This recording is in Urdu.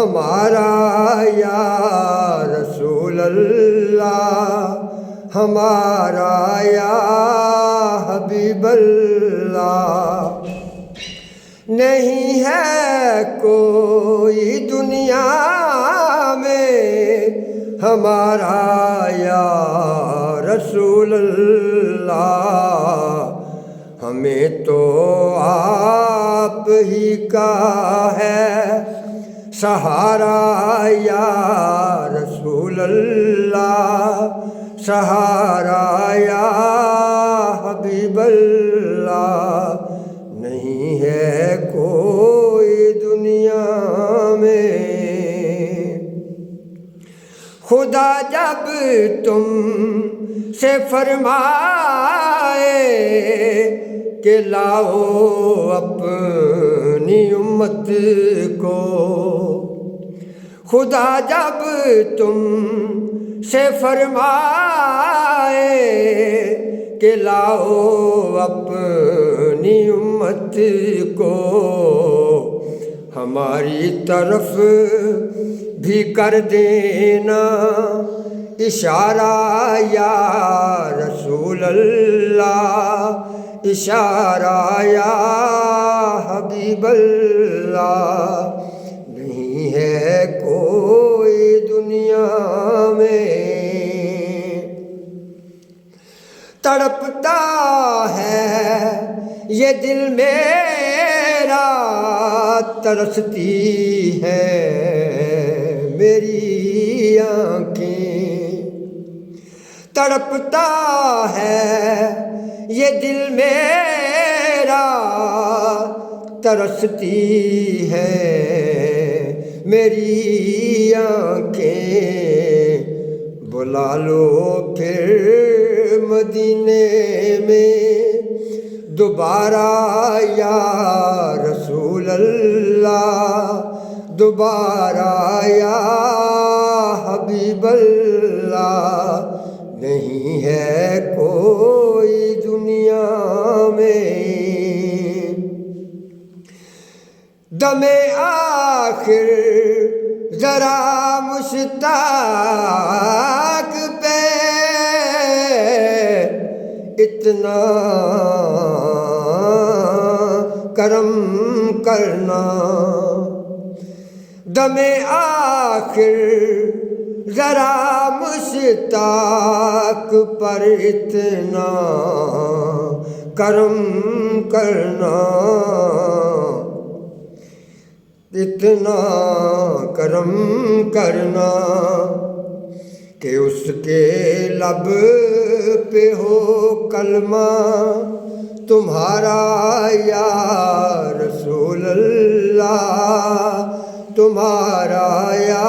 ہمارا یا رسول اللہ، ہمارا یا حبیب اللہ۔ نہیں ہے کوئی دنیا میں ہمارا یا رسول اللہ، ہمیں تو آپ ہی کا ہے سہارا یا رسول اللہ، سہارا یا حبیب اللہ۔ نہیں ہے کوئی دنیا میں۔ خدا جب تم سے فرمائے کہ لاؤ اپنی امت کو، خدا جب تم سے فرمائے کہ لاؤ اپنی امت کو، ہماری طرف بھی کر دینا اشارہ یا رسول اللہ، اشارہ یا حبیب اللہ۔ نہیں ہے کوئی دنیا میں۔ تڑپتا ہے یہ دل میرا، ترستی ہے میری آنکھیں، تڑپتا ہے یہ دل میرا، ترستی ہے میری آنکھیں۔ بلا لو پھر مدینے میں دوبارہ یا رسول اللہ، دوبارہ یا حبیب اللہ۔ نہیں ہے کوئی دنیا میں۔ دم آخر ذرا مشتاق پہ اتنا کرم کرنا، دم آخر ذرا مشتاق پر اتنا کرم کرنا، اتنا کرم کرنا کہ اس کے لب پہ ہو کلمہ تمہارا یا رسول اللہ، تمہارا یا